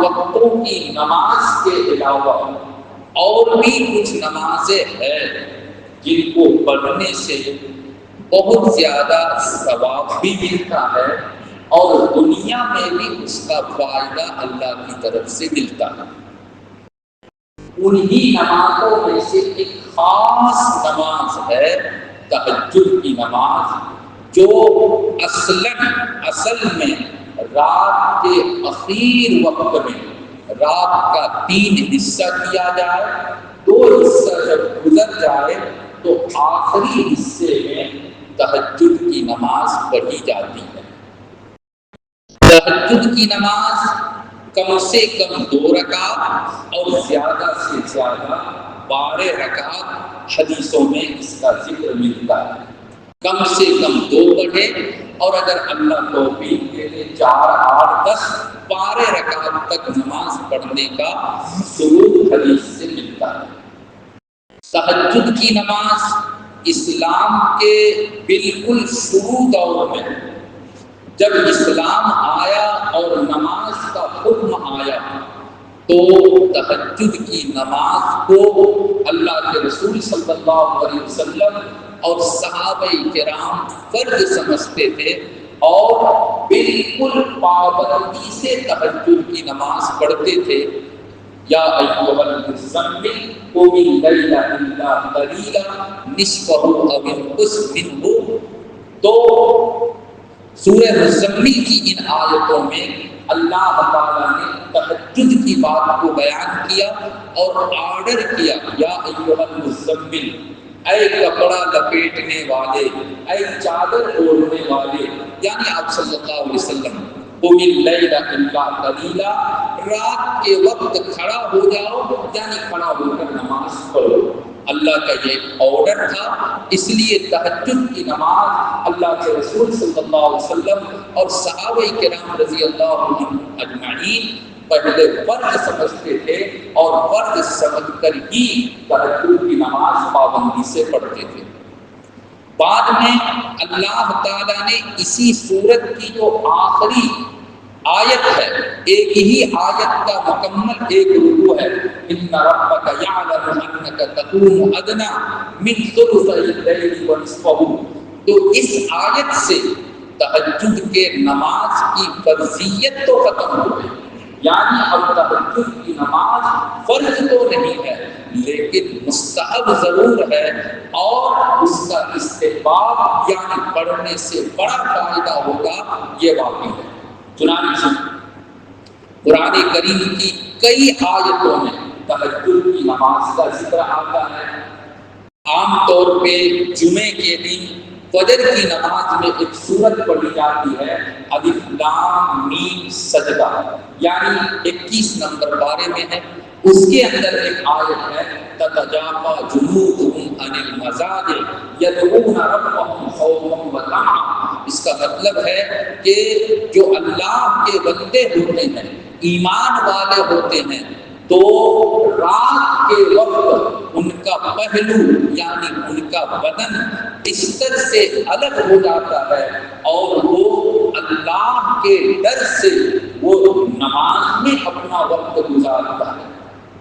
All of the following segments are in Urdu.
وقتوں کی نماز کے علاوہ اور بھی کچھ نمازیں ہیں جن کو پڑھنے سے بہت زیادہ ثواب بھی ملتا ہے اور دنیا میں بھی اس کا فائدہ اللہ کی طرف سے ملتا ہے۔ انہی نمازوں میں سے ایک خاص نماز ہے تہجد کی نماز، جو اصل میں رات کے اخیر وقت میں رات کا 3 حصہ کیا جائے، 2 حصہ جب گزر جائے تو آخری حصے میں تہجد کی نماز پڑھی جاتی ہے۔ تہجد کی نماز کم سے کم 2 رکعت اور زیادہ سے زیادہ 12 رکعت حدیثوں میں اس کا ذکر ملتا ہے۔ کم سے کم 2 پڑھے اور اگر اللہ توفیق دے دے 4، 8، 10، 12 رکعت تک نماز پڑھنے کا ثبوت حدیث سے ملتا ہے۔ تہجد کی نماز اسلام کے بالکل شروع دور میں جب اسلام آیا اور نماز کا حکم آیا تو تہجد کی نماز کو اللہ کے رسول صلی اللہ علیہ وسلم اور صحابہ کرام فرض سمجھتے تھے اور بالکل پابندی سے تہجد کی نماز پڑھتے تھے۔ یا ایھا المزمل قم اللیل الا قلیلا نصفہ او انقص منہ۔ تو سورہ مزمل کی ان آیتوں میں اللہ تعالیٰ نے تہجد کی بات کو بیان کیا اور آرڈر کیا، یا ایھا المزمل، اے کپڑا لپیٹنے والے، اے چادر اوڑھنے والے، یعنی آپ صلی اللہ علیہ وسلم، قم اللیل الا قلیلا، رات کے وقت کھڑا ہو جاؤ، یعنی کھڑا ہو کر نماز پڑھو۔ اللہ کا یہ آرڈر تھا، اس لیے تہجد کی نماز اللہ کے رسول صلی اللہ علیہ وسلم اور صحابہ کرام رضی اللہ عنہم اجمعین پہلے فرض سمجھتے تھے اور فرض سمجھ کر ہی تہجد کی نماز پابندی سے پڑھتے تھے۔ بعد میں اللہ تعالیٰ نے اسی سورت کی جو آخری آیت ہے، ایک ہی آیت کا مکمل ایک رکوع ہے، ان ربک یعلم انک تقوم ادنی من ثلثی اللیل ونصفہ، تو اس آیت سے تہجد کے نماز کی فرضیت تو ختم ہو گئی، یعنی اب تہجد کی نماز فرض تو نہیں ہے لیکن مستحب ضرور ہے، اور اس کا استحباب یعنی پڑھنے سے بڑا فائدہ ہوگا یہ واقعی ہے۔ چنانچہ قرآن کریم کی کئی آیتوں میں تہجد کی نماز کا ذکر آتا ہے۔ عام طور پہ جمعے کے دن فجر کی نماز میں ایک سورت پڑھی جاتی ہے، الف لام میم سجدہ، یعنی 21 نمبر پارے میں ہے۔ اس کے اندر ایک آیت ہے، تتجافی جنوبہم عن المضاجع یدعون ربہم خوفا وطمعا۔ اس کا مطلب ہے کہ جو اللہ کے بندے ہوتے ہیں، ایمان والے ہوتے ہیں، تو رات کے وقت ان کا پہلو یعنی ان کا بدن بستر سے الگ ہو جاتا ہے اور وہ اللہ کے ڈر سے وہ نماز میں اپنا وقت گزارتا ہے،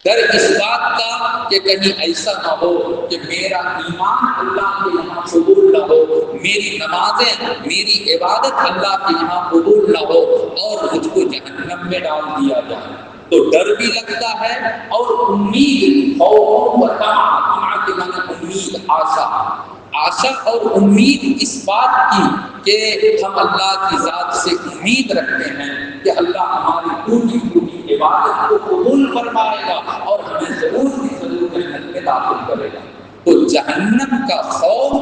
ڈر اس بات کا کہ کہیں ایسا نہ ہو کہ میرا ایمان اللہ کے یہاں قبول نہ ہو، میری نمازیں، میری عبادت اللہ کے یہاں قبول نہ ہو اور مجھ کو جہنم میں ڈال دیا جائے۔ تو ڈر بھی لگتا ہے اور امید، خوف و طمع کے معنی امید، آشا اور امید اس بات کی کہ ہم اللہ کی ذات سے امید رکھتے ہیں کہ اللہ ہماری ٹوٹی پھوٹی عبادت کو قبول فرمائے گا اور ہمیں ضرور کی ضرور جنت میں داخل کرے گا۔ تو جہنم کا خوف،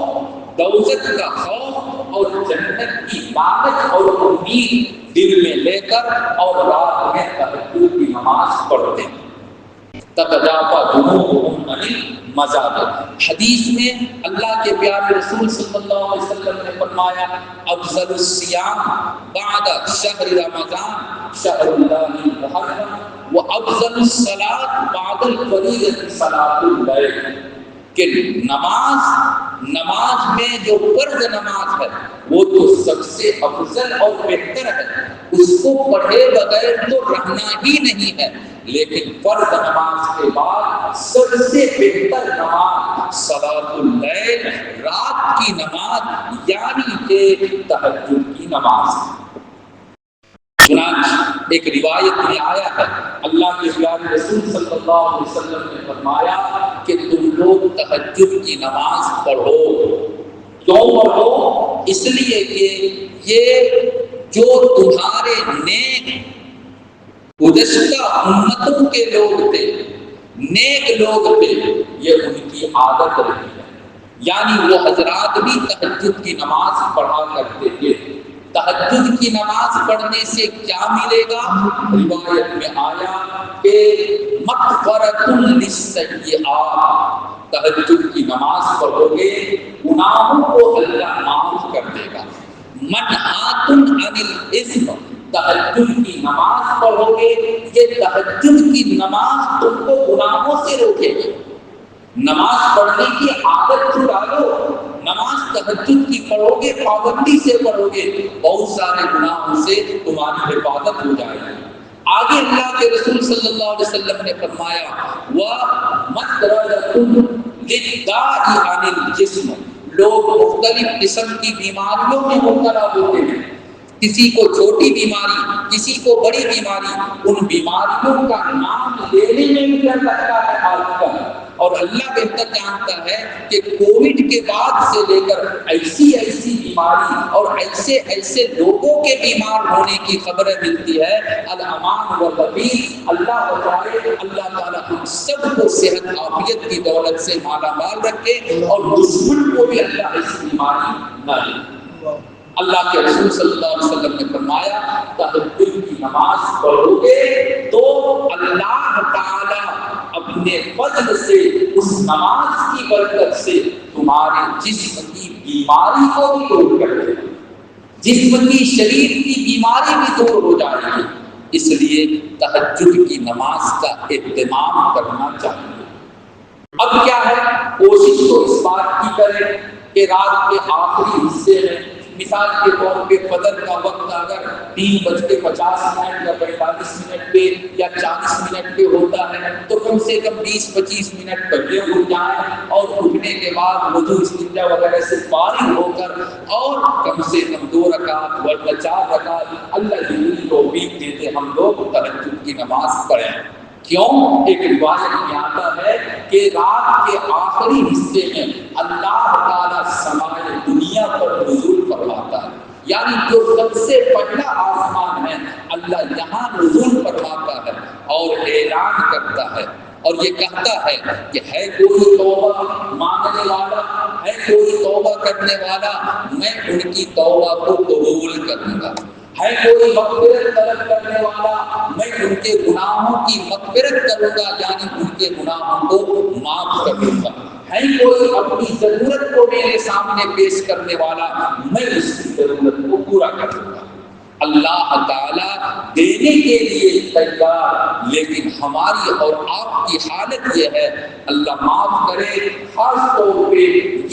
دوزخ کا خوف اور جنت کی لالچ اور امید دل میں لے کر اور رات میں تہجد کی نماز پڑھتے ہیں۔ تتجافی جنوبہم عن المضاجع، حدیث میں اللہ کے پیارے رسول صلی اللہ علیہ وسلم نے فرمایا، افضل الصیام بعد شہر رمضان شہر اللہ المحرم وافضل الصلاۃ بعد الفریضۃ صلاۃ اللیل، کہ نماز میں جو فرض نماز ہے وہ تو سب سے افضل اور بہتر ہے، اس کو پڑھے بغیر تو رہنا ہی نہیں نہیں ہے، لیکن فرض نماز کے بعد سب سے بہتر نماز صلاۃ اللیل، رات کی نماز یعنی کہ تہجد کی نماز ہے۔ چنانچہ ایک روایت میں آیا ہے، اللہ کے پیارے رسول صلی اللہ علیہ وسلم نے فرمایا کہ تم لوگ تہجد کی نماز پڑھو۔ کیوں پڑھو؟ اس لیے کہ یہ جو تمہارے نیک گزشتہ امتوں کے لوگ تھے، نیک لوگ تھے، یہ ان کی عادت رہی ہے، یعنی وہ حضرات بھی تہجد کی نماز پڑھا کرتے تھے۔ تہجد کی نماز پڑھنے سے کیا ملے گا؟ روایت میں آیا کہ مغفرۃ للسیئات، تہجد کی نماز پڑھو گے گناہوں کو اللہ معاف کر دے گا۔ منہات عن الاثم، تہجد کی نماز پڑھو گے، یہ تہجد کی نماز تم کو گناہوں سے روکے گی۔ نماز پڑھنے کی عادت چھڑا لو، نماز تہجد کی پڑھو گے، پابندی سے پڑھو گے، بہت سارے گناہوں سے تمہاری حفاظت ہو جائے گی۔ آگے اللہ کے رسول صلی اللہ علیہ وسلم نے فرمایا وَمَطْرَدَةٌ لِلدَّاءِ عَنِ الْجِسْمِ، لوگ مختلف قسم کی بیماریوں میں مبتلا ہوتے ہیں، کسی کو چھوٹی بیماری، کسی کو بڑی بیماری، ان بیماریوں کا نام لینے میں بھی ڈر لگتا ہے آج کل، اور اللہ بہتر جانتا ہے کہ کووڈ کے بعد سے لے کر ایسی بیماری اور ایسے لوگوں کے بیمار ہونے کی خبریں ملتی ہے۔ الامان والبیس، اللہ بچائے، اللہ تعالیٰ ہم سب کو صحت عافیت کی دولت سے مالا مال رکھے، اور دشمن کو بھی اللہ ایسی بیماری نہ دے۔ اللہ کے رسول صلی اللہ علیہ وسلم نے فرمایا تہجد کی نماز پڑھو گے تو اللہ تعالیٰ اپنے فضل سے، اس نماز کی برکت سے تمہارے جسم کی بیماری کو بھی دور کر دے گا، جسم کی شریر کی بیماری بھی دور ہو جائے گی۔ اس لیے تہجد کی نماز کا اہتمام کرنا چاہیے۔ اب کیا ہے، کوشش تو اس بات کی کریں کہ رات کے آخری حصے میں، مثال کے طور پہ فجر کا وقت اگر 3:50 یا 45 پہ یا 40 پہ ہوتا ہے تو کم سے کم 20-25 منٹ پہلے اٹھ جائیں، اور اٹھنے کے بعد وضو استنجا وغیرہ سے فارغ ہو کر اور کم سے کم 2 رکعت ورنہ 4 رکعت اللہ جل توفیق دیتے ہم لوگ تہجد کی نماز پڑھیں۔ کیوں؟ ایک روایت میں آتا ہے کہ رات کے آخری حصے میں اللہ تعالیٰ سمائے دنیا پر نزول فرماتا ہے، یعنی جو سب سے پہلا آسمان ہے اللہ یہاں نزول فرماتا ہے اور اعلان کرتا ہے، اور یہ کہتا ہے کہ ہے کوئی توبہ مانگنے والا، ہے کوئی توبہ کرنے والا، میں ان کی توبہ کو قبول کروں گا، ہے کوئی مغفرت طلب کرنے والا، میں ان کے گناہوں کی مغفرت کروں گا، یعنی ان کے گناہوں کو معاف کروں گا، ہے کوئی اپنی ضرورت کو میرے سامنے پیش کرنے والا، میں اس کی ضرورت کو پورا کروں گا۔ اللہ تعالیٰ دینے کے لیے تیار، لیکن ہماری اور آپ کی حالت یہ ہے، اللہ معاف کرے، خاص طور پہ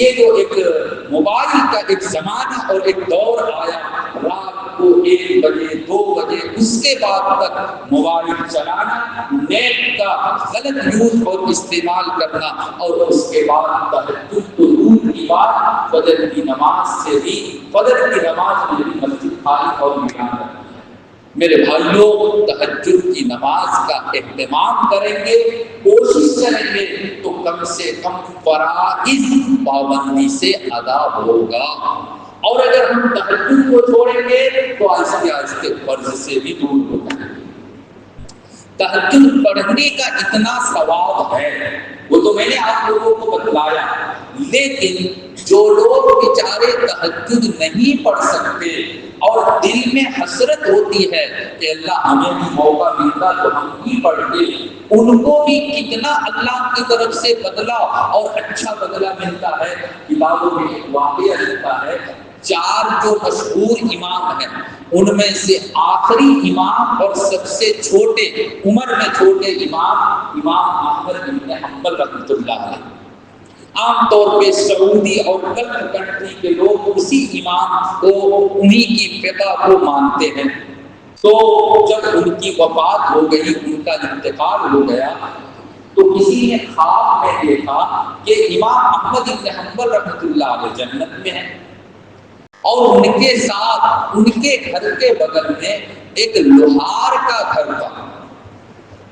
یہ جو ایک موبائل کا ایک زمانہ اور ایک دور آیا، رات کو 1 بجے 2 بجے اس کے بعد تک موبائل چلانا، نیٹ کا غلط یوز اور استعمال کرنا، اور اس کے بعد تہجد تو دور کی بات، فجر کی نماز سے بھی، فجر کی نماز میں بھی مسجد خالی اور ویران کرنا۔ میرے بھائیوں، تہجد کی نماز کا اہتمام کریں گے، کوشش کریں گے تو کم سے کم فرائض پابندی سے ادا ہوگا، اور اگر ہم تہجد کو چھوڑیں گے تو آہستہ آہستہ فرض سے بھی دور ہو جائیں گے۔ تہجد پڑھنے کا اتنا ثواب ہے، وہ تو میں نے آپ لوگوں کو بتلایا، لیکن جو لوگ بیچارے تہجد نہیں پڑھ سکتے اور دل میں حسرت ہوتی ہے کہ اللہ ہمیں بھی موقع ملتا تو ہم بھی پڑھتے، ان کو بھی کتنا اللہ کی طرف سے بدلہ اور اچھا بدلہ ملتا ہے۔ کتابوں میں ایک واقعہ لکھا ہے، 4 جو مشہور امام ہیں ان میں سے آخری امام اور سب سے چھوٹے، عمر میں چھوٹے امام احمد بن حنبل رحمۃ اللہ علیہ۔ عام طور پہ سعودی اور گلف کنٹری کے لوگ اسی امام کو، انہی کی فقہ کو مانتے ہیں۔ تو جب ان کی وفات ہو گئی، ان کا انتقال ہو گیا، تو کسی نے خواب میں دیکھا کہ امام احمد بن حنبل رحمۃ اللہ علیہ جنت میں ہیں، اور ان کے ساتھ ان کے گھر کے بغل میں ایک لوہار کا گھر تھا،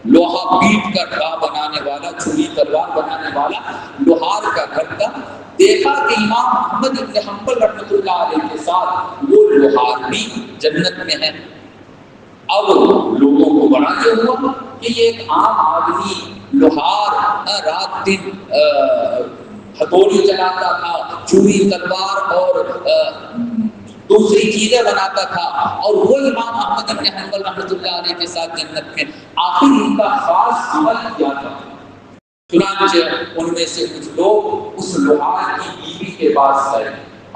لوہا پیٹ کا ڈھا بنانے والا، چھری تلوار بنانے والا لوہار کا گھر تھا۔ دیکھا کہ امام احمد بن حنبل رحمۃ اللہ علیہ کے ساتھ وہ لوہار بھی جنت میں ہے۔ اب لوگوں کو بڑا یہ ہوا کہ یہ ایک عام آدمی لوہار رات دن ہتھوڑی چلاتا تھا، چھری تلوار اور دوسری چیزیں بناتا تھا، اور وہ امام احمد بن حنبل رحمۃ اللہ علیہ کے ساتھ جنت میں، آخر ان کا خاص عمل کیا تھا؟ چنانچہ ان میں سے کچھ لوگ اس لوہار کی بیوی کے پاس گئے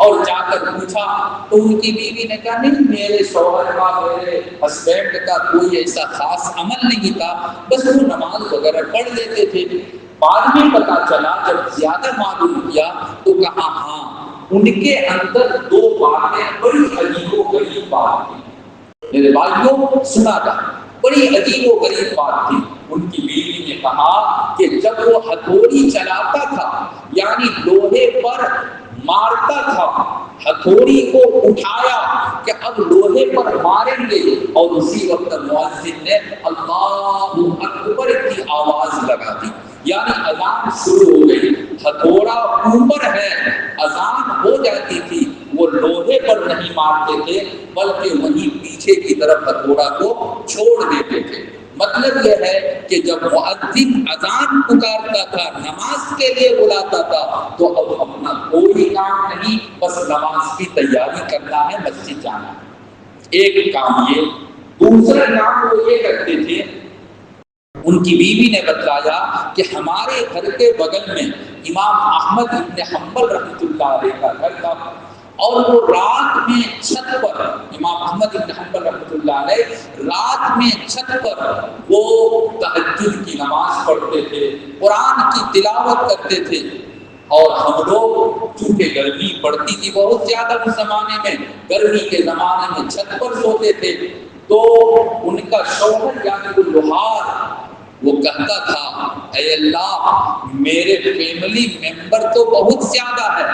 اور جا کر پوچھا، تو ان کی بیوی نے کہا نہیں، میرے شوہر کا، میرے ہسبینڈ کا کوئی ایسا خاص عمل نہیں تھا، بس وہ نماز وغیرہ پڑھ لیتے تھے۔ بعد میں پتا چلا، جب زیادہ معلوم کیا تو کہا ہاں، ان کے اندر دو باتیں بڑی عجیب و غریب بات تھی۔ میرے بھائیوں سنا تھا، بڑی عجیب و غریب بات تھی۔ ان کی بیوی نے کہا کہ جب وہ ہتھوڑی چلاتا تھا، یعنی لوہے پر مارتا تھا، ہتھوڑی کو اٹھایا کہ اب لوہے پر ماریں گے، اور اسی وقت مؤذن نے اللہ اکبر کی آواز لگا دی، یعنی اذان شروع ہو گئی، ہتھوڑا اوپر ہے، اذان ہو جاتی تھی، وہ لوہے پر نہیں مارتے تھے بلکہ وہیں پیچھے کی طرف ہتھوڑا کو چھوڑ دیتے تھے۔ مطلب یہ ہے کہ جب مؤذن اذان پکارتا تھا، نماز کے لیے بلاتا تھا، تو اب اپنا کوئی کام نہیں، بس نماز کی تیاری کرنا ہے، مسجد جانا ہے۔ ایک کام یہ، دوسرا کام وہ یہ کرتے تھے، ان کی بیوی نے بتلایا کہ ہمارے گھر کے بغل میں امام احمد بن حنبل رحمۃ اللہ علیہ کا گھر تھا، اور وہ رات میں چھت پر، امام احمد بن حنبل رحمۃ اللہ علیہ رات میں چھت پر وہ تہجد کی نماز پڑھتے تھے، قرآن کی تلاوت کرتے تھے، اور ہم لوگ چونکہ گرمی پڑتی تھی بہت زیادہ اس زمانے میں، گرمی کے زمانے میں چھت پر سوتے تھے، تو ان کا شوہر یعنی وہ لوہار وہ کہتا تھا، اے اللہ میرے فیملی ممبر تو بہت زیادہ ہے،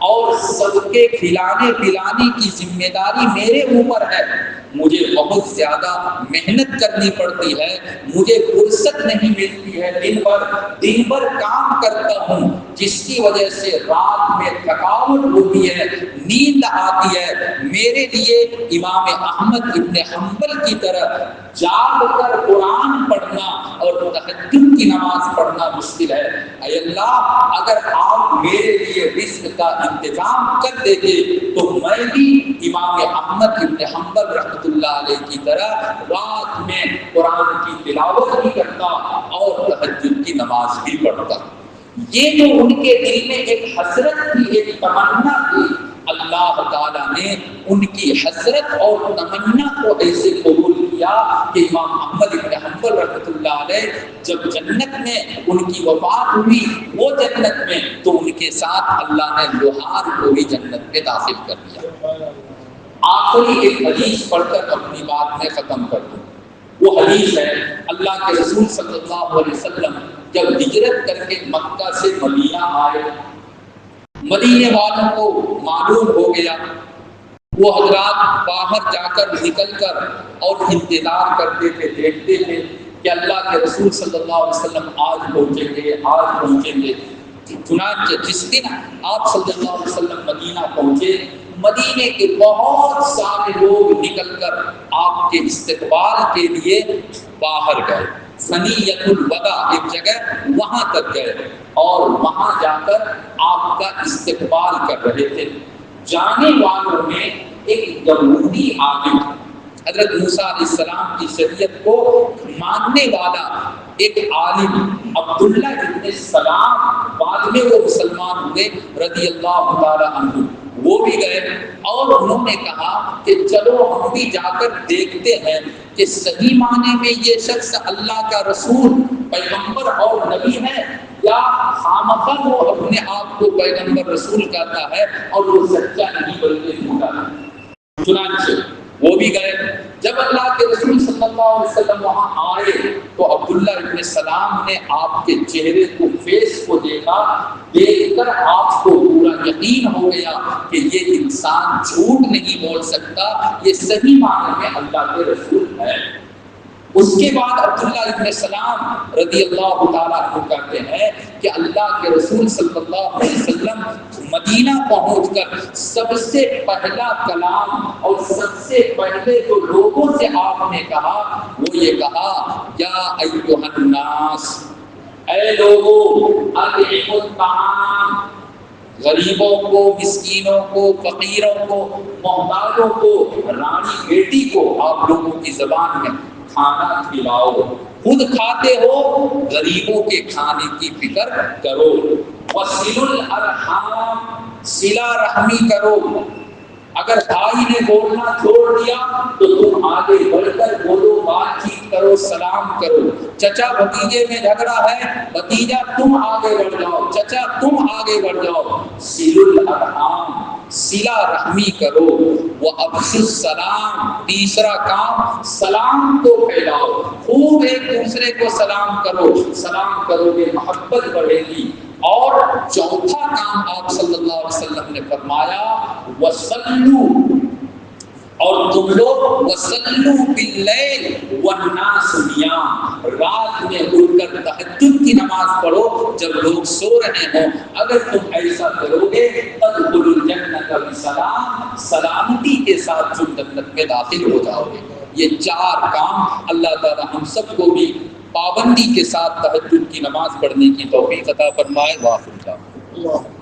اور سب کے کھلانے پلانے کی ذمہ داری میرے اوپر ہے، مجھے بہت زیادہ محنت کرنی پڑتی ہے، مجھے فرصت نہیں ملتی ہے، دن بھر کام کرتا ہوں، جس کی وجہ سے رات میں تھکاوٹ ہوتی ہے، نیند آتی ہے، میرے لیے امام احمد ابن حنبل کی طرح جاگ کر قرآن پڑھنا اور تہجد کی نماز پڑھنا مشکل ہے، اے اللہ اگر آپ میرے لیے رزق کا انتظام کر دیتے تو میں بھی امام احمد ابن حنبل رحمۃ اللہ علیہ کی طرح رات میں قرآن کی تلاوت بھی کرتا اور تہجد کی نماز بھی پڑھتا۔ یہ جو ان کے دل میں ایک حسرت تھی، ایک تمنا تھی، اللہ تعالیٰ نے ان کی حسرت اور تمنا کو ایسے قبول کیا کہ امام احمد بن حنبل رحمۃ اللہ علیہ جب جنت میں ان کی وفات ہوئی، وہ جنت میں، تو ان کے ساتھ اللہ نے لوہار کو بھی جنت میں داخل کر دیا۔ آخری ایک حدیث پڑھ کر اپنی بات میں ختم کر دوں۔ وہ حدیث ہے، اللہ کے رسول صلی اللہ علیہ وسلم جب ہجرت کر کے مکہ سے مدینہ آئے، مدینے والوں کو معلوم ہو گیا، وہ حضرات باہر جا کر نکل کر اور انتظار کرتے تھے، دیکھتے تھے کہ اللہ کے رسول صلی اللہ علیہ وسلم آج پہنچیں گے، آج پہنچیں گے۔ چنانچہ جس دن آپ صلی اللہ علیہ وسلم مدینہ پہنچے، مدینے کے بہت سارے لوگ نکل کر آپ کے استقبال کے لیے باہر گئے، ثنیۃ الوداع ایک جگہ، وہاں تک گئے اور وہاں جا کر آپ کا استقبال کر رہے تھے۔ جانے والوں میں ایک یہودی عالم، حضرت موسیٰ علیہ السلام کی شریعت کو ماننے والا ایک عالم عبداللہ ابن سلام، بعد میں وہ مسلمان ہوئے رضی اللہ تعالی عنہ، وہ بھی گئے اور انہوں نے کہا کہ چلو ہم بھی جا کر دیکھتے ہیں کہ صحیح معنی میں یہ شخص اللہ کا رسول، پیغمبر اور نبی ہے، یا خامخواہ وہ اپنے آپ کو پیغمبر رسول کہتا ہے اور وہ سچا نہیں بلکہ جھوٹا ہے۔ چنانچہ وہ بھی گئے، جب اللہ کے رسول صلی اللہ علیہ وسلم وہاں آئے تو عبداللہ ابن سلام نے آپ کے چہرے کو، فیس کو دیکھا، دیکھ کر آپ کو پورا یقین ہو گیا کہ یہ انسان جھوٹ نہیں بول سکتا، یہ صحیح معنی میں اللہ کے رسول ہے۔ اس کے بعد عبداللہ ابن سلام رضی اللہ تعالیٰ عنہ کہتے ہیں کہ اللہ کے رسول صلی اللہ علیہ وسلم مدینہ پہنچ کر سب سے پہلا کلام اور سب سے پہلے جو لوگوں سے آپ نے کہا وہ یہ کہا، یا ایھا الناس، اے لوگوں، اطعموا الطعام، غریبوں کو، مسکینوں کو، فقیروں کو، محتاجوں کو، رانی بیٹی کو آپ لوگوں کی زبان میں کھانا کھلاؤ، خود کھاتے ہو، غریبوں کے کھانے کی فکر کرو، وصلوا الارحام، صلہ رحمی کرو، اگر بھائی نے بولنا چھوڑ دیا تو تم آگے بڑھ کر بولو، بات چیت کرو، سلام کرو، چچا بھتیجے میں جھگڑا ہے، بھتیجا تم آگے بڑھ جاؤ، چچا تم آگے بڑھ جاؤ، صلوا الارحام، صلہ رحمی کرو، وَأَفْشُوا السَّلَامَ، تیسرا کام سلام کو پھیلاؤ، خوب ایک دوسرے کو سلام کرو، سلام کرو گے محبت بڑھے گی۔ اور چوتھا کام آپ صلی اللہ علیہ وسلم نے فرمایا، وَصَلُّوا، اور تم لوگ وَصَلُّوا بِاللَّيْلِ وَالنَّاسُ نِيَامٌ، رات میں اٹھ کر تہجد کی نماز پڑھو جب لوگ سو رہے ہوں، اگر تم ایسا کرو گے تدخلوا الجنۃ بسلام، سلامتی کے ساتھ تم جنت میں داخل ہو جاؤ گے۔ یہ چار کام اللہ تعالی ہم سب کو بھی پابندی کے ساتھ تہجد کی نماز پڑھنے کی توفیق عطا فرمائے۔ واخر دعوانا